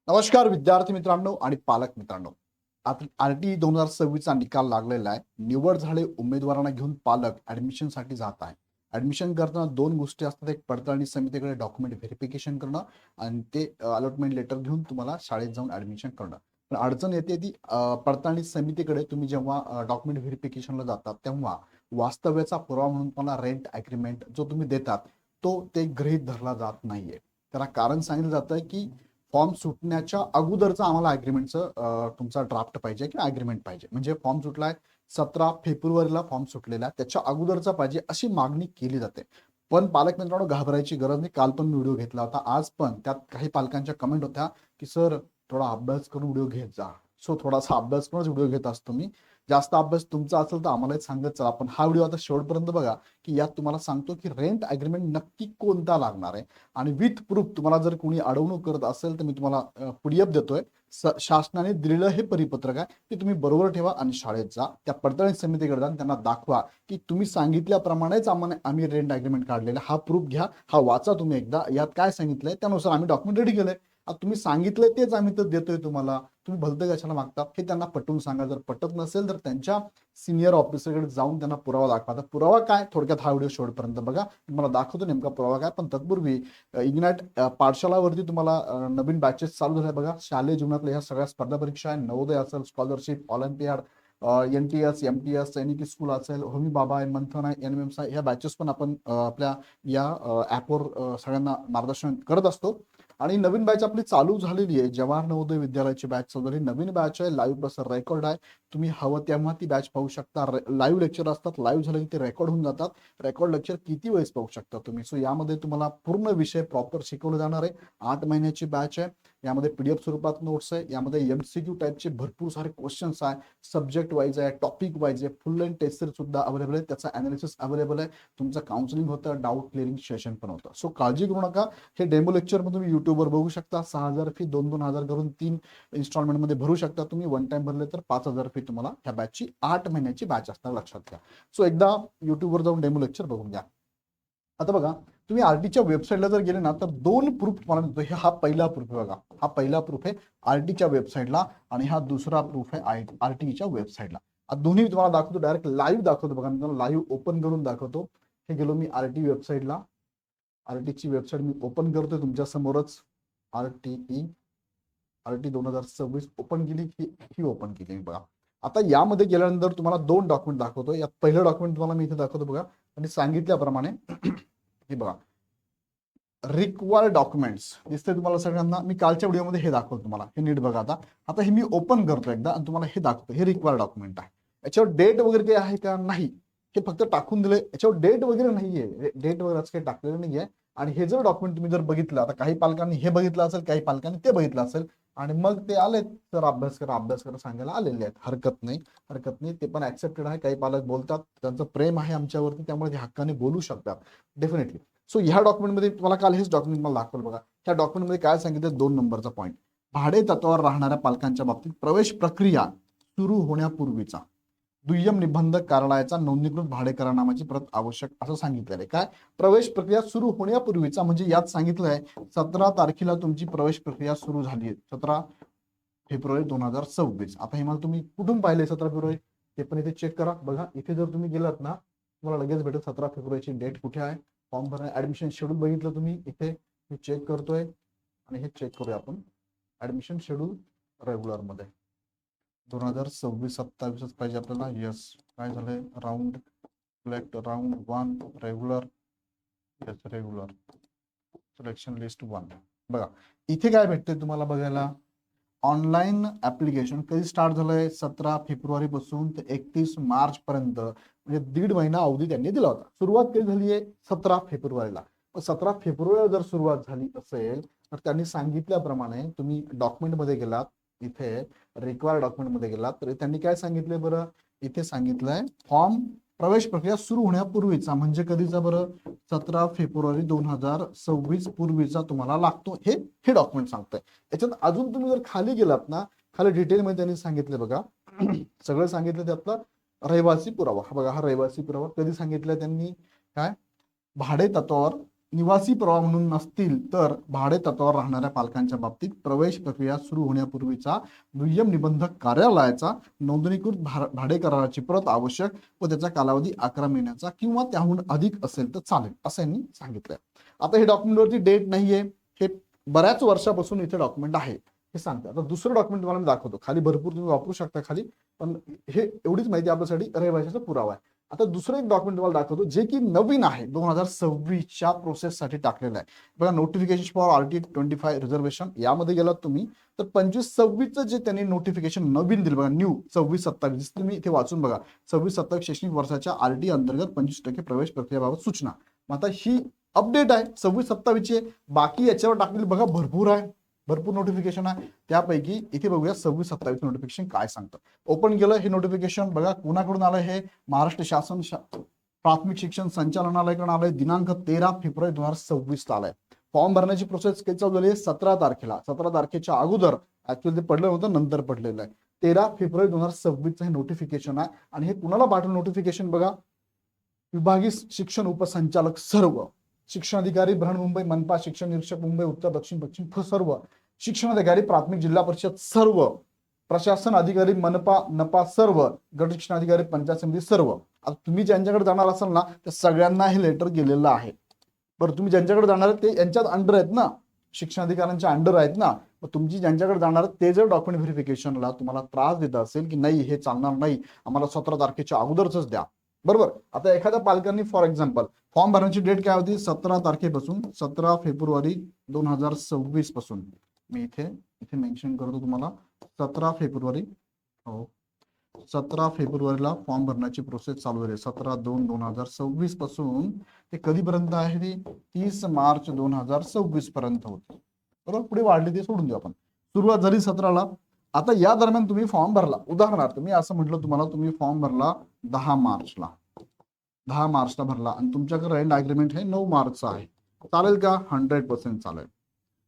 नमस्कार विद्यार्थी मित्रांनो आणि पालक मित्रांनो. आता आरटी 2026चा निकाल लागलेला आहे. निवड झाले उमेदवारांना घेऊन पालक ऍडमिशनसाठी जात आहे. ऍडमिशन करताना दोन गोष्टी असतात. एक पडताळणी समितीकडे डॉक्युमेंट व्हेरिफिकेशन करणं आणि ते अलॉटमेंट लेटर घेऊन तुम्हाला शाळेत जाऊन ऍडमिशन करणं. पण अडचण येते ती पडताळणी समितीकडे तुम्ही जेव्हा डॉक्युमेंट व्हेरिफिकेशनला जातात तेव्हा वास्तव्याचा पुरावा म्हणून तुम्हाला रेंट अग्रीमेंट जो तुम्ही देतात तो ते गृहीत धरला जात नाहीये. त्याला कारण सांगितलं जातं की फॉर्म सुटण्याच्या अगोदरचा आम्हाला अग्रीमेंटचं तुमचा ड्राफ्ट पाहिजे किंवा अग्रीमेंट पाहिजे. म्हणजे फॉर्म सुटलाय 17 फेब्रुवारीला फॉर्म सुटलेला त्याच्या अगोदरचा पाहिजे अशी मागणी केली जाते. पण पालक मित्रांनो घाबरायची गरज नाही. काल पण व्हिडिओ घेतला होता, आज पण त्यात काही पालकांच्या कमेंट होत्या की सर थोडा अभ्यास करून व्हिडिओ घेत जा. सो थोडासा अभ्यास करूनच व्हिडिओ घेत असतो मी. जास्त अभ्यास तुमचा असेल तर आम्हालाही सांगत चला. पण हा व्हिडिओ आता शेवटपर्यंत बघा की यात तुम्हाला सांगतो की रेंट अग्रीमेंट नक्की कोणता लागणार आहे आणि विथ प्रूफ. तुम्हाला जर कोणी अडवणूक करत असेल तर मी तुम्हाला पीडीएफ देतोय. शासनाने दिलेलं हे परिपत्रक आहे ते तुम्ही बरोबर ठेवा आणि शाळेत जा. त्या पडताळणी समितीकडे जा, त्यांना दाखवा की तुम्ही सांगितल्याप्रमाणेच आम्ही रेंट अग्रीमेंट काढलेला. हा प्रूफ घ्या, हा वाचा तुम्ही एकदा. यात काय सांगितलंय त्यानुसार आम्ही डॉक्युमेंट रेडी केलंय. आता तुम्ही सांगितलंय तेच आम्ही तर देतोय तुम्हाला. तुम्ही भलतं कशाला मागतात हे त्यांना पटवून सांगा. जर पटत नसेल तर त्यांच्या सिनियर ऑफिसरकडे जाऊन त्यांना पुरावा दाखवा. आता पुरावा काय, थोडक्यात हा व्हिडिओ शेवटपर्यंत बघा, मला दाखवतो नेमका पुरावा काय. पण तत्पूर्वी इग्नाइट पाठशालावरती तुम्हाला नवीन बॅचेस चालू झाल्या बघा. शालेय जीवनातल्या ह्या सगळ्या स्पर्धा परीक्षा आहे. नवोदय असेल, स्कॉलरशिप, ऑलिम्पियाड, NTS, MTS, सैनिकी स्कूल असेल, होमी बाबा आहे, मंथन आहे, NMMS आहे, ह्या बॅचेस पण आपण आपल्या या ॲपवर सगळ्यांना मार्गदर्शन करत असतो. आणि नवीन बॅच आपली चालू झालेली आहे. जवाहर नवोदय विद्यालयाची बॅच चालू झाली. नवीन बॅच आहे, लाईव्ह प्लस रेकॉर्ड आहे. तुम्ही हवं तेव्हा ती बॅच पाहू शकता. लाईव्ह लेक्चर असतात, लाईव्ह झाले की ते रेकॉर्ड होऊन जातात. रेकॉर्ड लेक्चर किती वेळेस पाहू शकता तुम्ही. सो यामध्ये तुम्हाला पूर्ण विषय प्रॉपर शिकवले जाणार आहे. 8 महिन्याची बॅच आहे. यामध्ये पीडीएफ स्वरूपात नोट्स आहे. यामध्ये MCQ टाईपचे भरपूर सारे क्वेश्चन्स आहे. सब्जेक्ट वाईज आहे, टॉपिक वाईज आहे. फुल लेंथ टेस्ट सुद्धा अवेलेबल आहे. त्याचा अनालिसिस अवेलेबल आहे. तुमचं काउन्सिलिंग होतं, डाऊट क्लिअरिंग सेशन पण होतं. सो काळजी करू नका. हे डेमो लेक्चर मग तुम्ही युट्यूबवर बघू शकता. 6,000 फी 2-2 हजार करून 3 इन्स्टॉलमेंटमध्ये भरू शकता तुम्ही. वन टाइम भरले तर 5,000 फी तुम्हाला ह्या बॅचची 8 महिन्याची बॅच असणार, लक्षात घ्या. सो एकदा युट्यूबवर जाऊन डेमो लेक्चर बघून घ्या. आता बघा, तुम्ही आरटीच्या वेबसाईटला जर गेले ना तर दोन प्रूफ तुम्हाला मिळतो. हा पहिला प्रूफ आहे बघा. हा पहिला प्रूफ आहे आरटीच्या वेबसाईटला आणि हा दुसरा प्रूफ आहे आरटीच्या वेबसाईटला. दोन्ही तुम्हाला दाखवतो, डायरेक्ट लाईव्ह दाखवतो बघा. मी तुम्हाला लाईव्ह ओपन करून दाखवतो. हे गेलो मी आरटी वेबसाईटला. आरटीची वेबसाईट मी ओपन करतोय तुमच्या समोरच. आरटी 2026 ओपन केली, ही ओपन केली बघा. आता यामध्ये गेल्यानंतर तुम्हाला दोन डॉक्युमेंट दाखवतो. यात पहिलं डॉक्युमेंट तुम्हाला मी इथे दाखवतो बघा. आणि सांगितल्याप्रमाणे हे बघा, रिक्वायर्ड डॉक्युमेंट्स दिसते तुम्हाला सगळ्यांना. मी कालच्या व्हिडिओमध्ये हे दाखवतो तुम्हाला. हे नीट बघा. आता हे मी ओपन करतो एकदा आणि तुम्हाला हे दाखवतो. हे रिक्वायर्ड डॉक्युमेंट आहे. याच्यावर डेट वगैरे काही आहे का, नाही. हे फक्त टाकून दिले. याच्यावर डेट वगैरे नाहीये. डेट वगैरे असं काही टाकलेलं नाहीये. आणि हे जर डॉक्युमेंट तुम्ही जर बघितलं, आता काही पालकांनी हे बघितलं असेल, काही पालकांनी ते बघितलं असेल आणि मग ते आले तर अभ्यास करा सांगायला आलेले आहेत. हरकत नाही, हरकत नाही. ते पण ऍक्सेप्टेड आहे. काही पालक बोलतात, त्यांचं प्रेम आहे आमच्यावरती, त्यामुळे ते हक्काने बोलू शकतात डेफिनेटली. सो ह्या डॉक्युमेंटमध्ये तुम्हाला काल हेच डॉक्युमेंट मला दाखवलं बघा. ह्या डॉक्युमेंटमध्ये काय सांगितलं, 2 नंबरचा पॉईंट, भाडे तत्वावर राहणाऱ्या पालकांच्या बाबतीत प्रवेश प्रक्रिया सुरू होण्यापूर्वीचा दुय्यम निबंधक कार्यालयाचा नोंदणीकृत भाडेकरारनामाची प्रत आवश्यक असं सांगितलेलं आहे. काय, प्रवेश प्रक्रिया सुरू होण्यापूर्वीचा, म्हणजे यात सांगितलंय 17 तारखेला तुमची प्रवेश प्रक्रिया सुरू झाली आहे. 17 फेब्रुवारी 2026. आता हे मला तुम्ही कुठून पाहिले 17 फेब्रुवारी, ते पण इथे चेक करा बघा. इथे जर तुम्ही गेलात ना तुम्हाला लगेच भेटेल 17 फेब्रुवारीची डेट कुठे आहे. फॉर्म भरण्या ऍडमिशन शेड्यूल बघितलं तुम्ही इथे. मी चेक करतोय आणि हे चेक करूया आपण. ऍडमिशन शेड्यूल रेग्युलर मध्ये 2026-27 पाहिजे आपल्याला. यस, काय झालंय, round select round 1 regular. Yes, regular selection list 1. बघा इथे काय भेटते तुम्हाला बघायला. ऑनलाईन ऍप्लिकेशन कधी स्टार्ट झालंय, 17 फेब्रुवारी पासून ते 31 मार्च पर्यंत, म्हणजे 1.5 महिना अवधी त्यांनी दिला होता. सुरुवात कधी झाली आहे, 17 फेब्रुवारीला. 17 फेब्रुवारीला जर सुरुवात झाली असेल तर त्यांनी सांगितल्याप्रमाणे तुम्ही डॉक्युमेंटमध्ये गेलात, इथे रिक्वायर्ड डॉक्युमेंटमध्ये गेलात तर त्यांनी काय सांगितलंय बरं, इथे सांगितलंय फॉर्म प्रवेश प्रक्रिया सुरू होण्यापूर्वीचा, म्हणजे कधीचा बरं, 17 फेब्रुवारी 2026 पूर्वीचा तुम्हाला लागतो. हे डॉक्युमेंट सांगतंय. याच्यात अजून तुम्ही जर खाली गेलात ना, खाली डिटेलमध्ये त्यांनी सांगितलं बघा. सगळं सांगितलं त्यातलं. रहिवासी पुरावा, हा बघा, हा रहिवासी पुरावा कधी सांगितलं त्यांनी, काय, भाडे तत्वावर निवासी प्रवाह म्हणून नसतील तर भाडे तत्वावर राहणाऱ्या पालकांच्या बाबतीत प्रवेश प्रक्रिया सुरू होण्यापूर्वीचा दुय्यम निबंधक कार्यालयाचा नोंदणीकृत भाडे कराराची प्रत आवश्यक व त्याचा कालावधी 11 महिन्याचा किंवा त्याहून अधिक असेल तर चालेल असं यांनी सांगितलंय. आता हे डॉक्युमेंटवरती डेट नाहीये, हे बऱ्याच वर्षापासून इथे डॉक्युमेंट आहे हे सांगते. आता दुसरं डॉक्युमेंट तुम्हाला मी दाखवतो, खाली भरपूर तुम्ही वापरू शकता खाली, पण हे एवढीच माहिती आपल्यासाठी रहिवाशाचा पुरावा आहे. आता दुसरं एक डॉक्युमेंट तुम्हाला दाखवतो जे की नवीन आहे, 2026च्या प्रोसेससाठी टाकलेलं आहे बघा. नोटिफिकेशन फॉर RT 25 रिझर्वेशन यामध्ये गेलात तुम्ही तर 25-26चं जे त्यांनी नोटिफिकेशन नवीन दिलं बघा, न्यू 26-27 तुम्ही इथे वाचून बघा. 26-27 शैक्षणिक वर्षाच्या RT अंतर्गत 25% प्रवेश प्रक्रियाबाबत सूचना. मग आता ही अपडेट आहे 26-27ची. बाकी याच्यावर टाकलेली बघा भरपूर आहे, भरपूर नोटिफिकेशन आहे. त्यापैकी इथे बघूया 26-27 नोटिफिकेशन काय सांगतं. ओपन केलं हे नोटिफिकेशन बघा, कोणाकडून आलं हे, महाराष्ट्र शासन प्राथमिक शिक्षण संचालनालयाकडून आलंय. दिनांक 13 फेब्रुवारी 2026 आलाय. फॉर्म भरण्याची प्रोसेस कधी चालू झाली आहे, 17 तारखेला. 17 तारखेच्या अगोदर ऍक्च्युअली ते पडलं नव्हतं, नंतर पडलेलं आहे. 13 फेब्रुवारी 2026 हे नोटिफिकेशन आहे. आणि हे कुणाला पाठवलं नोटिफिकेशन बघा, विभागीय शिक्षण उपसंचालक सर्व, शिक्षण अधिकारी बृहन्मुंबई, मनपा, शिक्षण निरीक्षक मुंबई उत्तर, दक्षिण, पश्चिम सर्व, शिक्षण अधिकारी प्राथमिक जिल्हा परिषद सर्व, प्रशासन अधिकारी मनपा नपा सर्व, गट शिक्षण अधिकारी पंचायत समिती सर्व. आता तुम्ही ज्यांच्याकडे जाणार असाल ना त्या सगळ्यांना हे लेटर गेलेलं आहे. बरं, तुम्ही ज्यांच्याकडे जाणार ते यांच्यात अंडर आहेत ना, शिक्षण अधिकाऱ्यांच्या अंडर आहेत ना, मग तुमची ज्यांच्याकडे जाणार ते जर डॉक्युमेंट व्हेरिफिकेशनला तुम्हाला त्रास देत असेल की नाही हे चालणार नाही, आम्हाला 17 तारखेच्या अगोदरच द्या, बरोबर. आता एखाद्या पालकांनी फॉर एक्झाम्पल फॉर्म भरण्याची डेट काय होती, 17 तारखेपासून 17 फेब्रुवारी 2026 पासून, मी इथे मेन्शन करतो तुम्हाला 17 फेब्रुवारी, हो 17 फेब्रुवारीला फॉर्म भरण्याची प्रोसेस चालू आहे. 17/2/2026 पासून ते कधीपर्यंत आहे, ती 30 मार्च 2026 पर्यंत होती, बरोबर. पुढे वाढली ते सोडून देऊ आपण. सुरुवात झाली 17ला. आता या दरम्यान तुम्ही फॉर्म भरला, उदाहरणार्थ मी असं म्हटलं तुम्हाला, तुम्ही फॉर्म भरला 10 मार्चला भरला आणि तुमच्याकडे रेंट अग्रीमेंट हे 9 मार्चचा आहे, चालेल का? 100% चालेल.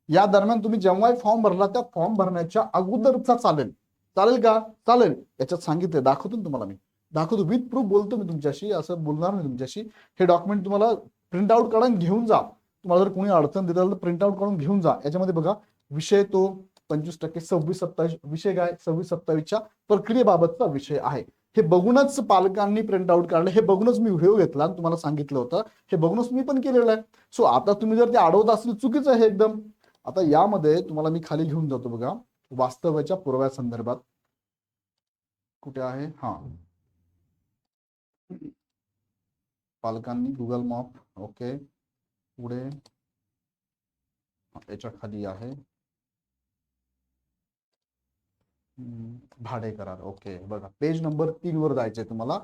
या दरम्यान तुम्ही जेव्हा फॉर्म भरला त्या फॉर्म भरण्याच्या अगोदरचा चालेल का? चालेल. याच्यात सांगितलं, दाखवतो तुम्हाला, मी दाखवतो विथ प्रूफ बोलतो मी तुमच्याशी, असं बोलणार नाही तुमच्याशी. हे डॉक्युमेंट तुम्हाला प्रिंट आउट काढून घेऊन जा. तुम्हाला जर कोणी अडचण देत असेल तर प्रिंट आउट काढून घेऊन जा. याच्यामध्ये बघा विषय तो 25% 26-27 विषय काय, 26-27च्या प्रक्रियेबाबतचा विषय आहे. हे बघूनच पालकांनी प्रिंट आउट काढलं, हे बघूनच मी व्हिडिओ घेतला आणि तुम्हाला सांगितलं होतं, हे बघूनच मी पण केलेलं आहे. सो आता तुम्ही जर ते अडवत असेल चुकीचं आहे एकदम. आता यामध्ये तुम्हाला मी खाली घेऊन जातो बघा, वास्तव्याच्या पुराव्यासंदर्भात कुठे आहे, हा पालकांनी गुगल मॅप, ओके पुढे याच्या खाली आहे भाडे करार, ओके बघा पेज नंबर 3 वर जायचंय तुम्हाला.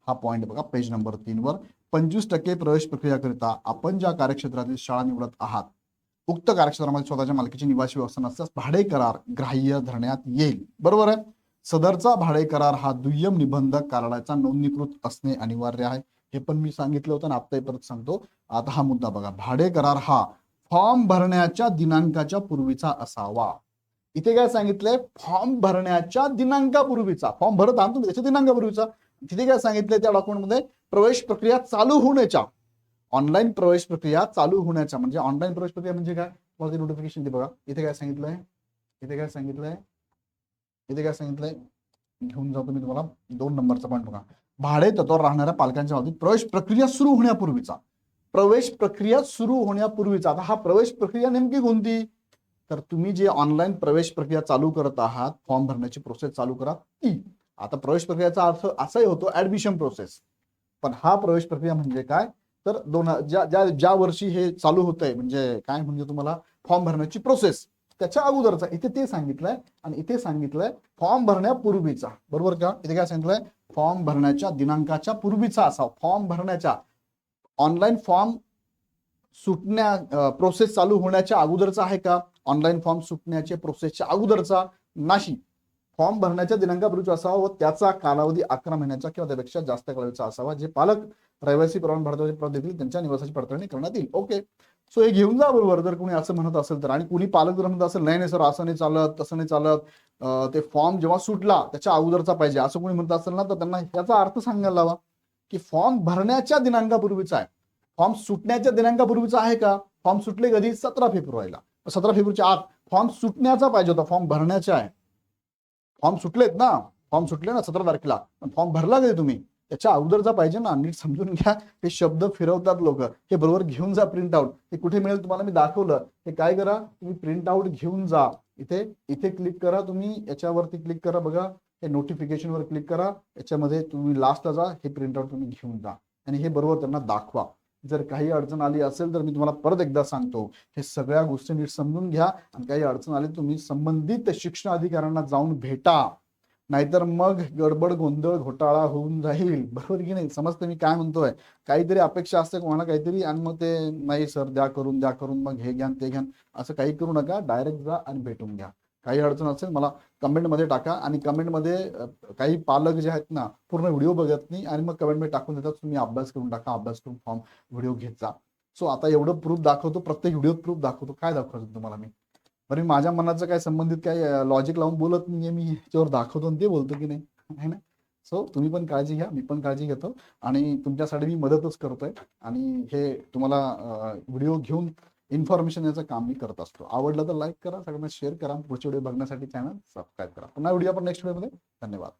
हा पॉइंट बघा पेज नंबर 3 वर. 25% प्रवेश प्रक्रियाकरिता आपण ज्या कार्यक्षेत्रातील शाळा निवडत आहात उक्त कार्यक्षेत्रामध्ये स्वतःच्या मालकीची निवासी व्यवस्था नसल्यास भाडे करार ग्राह्य धरण्यात येईल, बरोबर आहे. सदरचा भाडे करार हा दुय्यम निबंधक कार्यालयाचा नोंदणीकृत असणे अनिवार्य आहे. हे पण मी सांगितलं होतं आणि आता परत सांगतो. आता हा मुद्दा बघा, भाडे करार हा फॉर्म भरण्याच्या दिनांकाच्या पूर्वीचा असावा. इथे काय सांगितलंय, फॉर्म भरण्याच्या दिनांकापूर्वीचा, फॉर्म भरत आहात तुम्ही त्याच्या दिनांकापूर्वीचा. तिथे काय सांगितलंय त्या डॉक्युमेंटमध्ये, प्रवेश प्रक्रिया चालू होण्याच्या, ऑनलाईन प्रवेश प्रक्रिया चालू होण्याच्या, म्हणजे ऑनलाईन प्रवेश प्रक्रिया म्हणजे काय, तुम्हाला नोटिफिकेशन ते बघा. इथे काय सांगितलंय, घेऊन जातो मी तुम्हाला 2 नंबरचा पॉईंट बघा. भाडे तत्वावर राहणाऱ्या पालकांच्या बाबतीत प्रवेश प्रक्रिया सुरू होण्यापूर्वीचा, आता हा प्रवेश प्रक्रिया नेमकी कोणती, तर तुम्ही जे ऑनलाईन प्रवेश प्रक्रिया चालू करत आहात, फॉर्म भरण्याची प्रोसेस चालू करा ती. आता प्रवेश प्रक्रियाचा अर्थ असाही होतो ऍडमिशन प्रोसेस, पण हा प्रवेश प्रक्रिया म्हणजे काय, तर ज्या वर्षी हे चालू होतंय, म्हणजे काय म्हणजे तुम्हाला फॉर्म भरण्याची प्रोसेस त्याच्या अगोदरचा, इथे ते सांगितलंय. आणि इथे सांगितलंय फॉर्म भरण्यापूर्वीचा, बरोबर का. इथे काय सांगितलंय, फॉर्म भरण्याच्या दिनांकाच्या पूर्वीचा असा, फॉर्म भरण्याच्या, ऑनलाईन फॉर्म सुटण्या प्रोसेस चालू होण्याच्या अगोदरचा आहे का, ऑनलाईन फॉर्म सुटण्याच्या प्रोसेसच्या अगोदरचा नाही, फॉर्म भरण्याच्या दिनांकापूर्वीचा असावा व त्याचा कालावधी 11 महिन्याचा किंवा त्यापेक्षा जास्त कालावधीचा असावा. जे पालक रहिवासी परवाना भारताचे परत देतील त्यांच्या निवासाची पडताळणी करण्यात येईल. ओके, सो हे घेऊन जा बरोबर, जर कोणी असं म्हणत असेल तर. आणि कोणी पालक जर म्हणत असेल नाही सर असं नाही चालत, तसं नाही चालत, ते फॉर्म जेव्हा सुटला त्याच्या अगोदरचा पाहिजे असं कोणी म्हणत असेल ना, तर त्यांना याचा अर्थ सांगायला लावा की फॉर्म भरण्याच्या दिनांकापूर्वीचा आहे. फॉर्म सुटण्याच्या दिनांकापूर्वीचा आहे का? फॉर्म सुटले कधी? 17 फेब्रुवारीला. 17 फेब्रुवारीच्या आत फॉर्म सुटण्याचा पाहिजे होता, फॉर्म भरण्याचा आहे. फॉर्म सुटलेत ना, फॉर्म सुटले ना 17 तारखेला, फॉर्म भरला कधी तुम्ही? त्याच्या अगोदरचा पाहिजे ना. नीट समजून घ्या, हे शब्द फिरवतात लोक. हे बरोबर घेऊन जा प्रिंट आउट. हे कुठे मिळेल तुम्हाला मी दाखवलं. हे काय करा, तुम्ही प्रिंट आउट घेऊन जा. इथे इथे क्लिक करा, तुम्ही याच्यावरती क्लिक करा, बघा हे नोटिफिकेशनवर क्लिक करा, याच्यामध्ये तुम्ही लास्टला जा, हे प्रिंट आउट तुम्ही घेऊन जा आणि हे बरोबर त्यांना दाखवा. जर काही अडचण आली असेल तर मी तुम्हाला परत एकदा सांगतो, हे सगळ्या गोष्टी नीट समजून घ्या आणि काही अडचण आली तुम्ही संबंधित शिक्षण अधिकाऱ्यांना जाऊन भेटा, नाहीतर मग गडबड गोंधळ घोटाळा होऊन जाईल. बरोबर की नाही? समजते मी काय म्हणतोय? काहीतरी अपेक्षा असते कोणाला काहीतरी आणि मग ते नाही सर द्या करून मग हे घ्या ते घ्या, असं काही करू नका. डायरेक्ट जा आणि भेटून घ्या. काही अडचण असेल मला कमेंटमध्ये टाका आणि कमेंटमध्ये काही पालक जे आहेत ना पूर्ण व्हिडिओ बघत नाही आणि मग कमेंटमध्ये टाकून देतात तुम्ही अभ्यास करून टाका, अभ्यास करून फॉर्म व्हिडिओ घेत जा. सो आता एवढं प्रूफ दाखवतो, प्रत्येक व्हिडिओत प्रूफ दाखवतो. काय दाखवतो तुम्हाला मी? बरं मी माझ्या मनाचं काय संबंधित काय लॉजिक लावून बोलत नाहीये, मी ह्याच्यावर दाखवतो आणि ते बोलतो की नाही, आहे ना? सो तुम्ही पण काळजी घ्या, मी पण काळजी घेतो आणि तुमच्यासाठी मी मदतच करतोय आणि हे तुम्हाला व्हिडिओ घेऊन इन्फॉर्मेशन याचं काम मी करत असतो. आवडलं तर लाईक करा, सगळ्यांना शेअर करा, पुढचे व्हिडिओ बघण्यासाठी चॅनल सबस्क्राईब करा. पुन्हा व्हिडिओ आपण नेक्स्ट व्हिडिओमध्ये. धन्यवाद.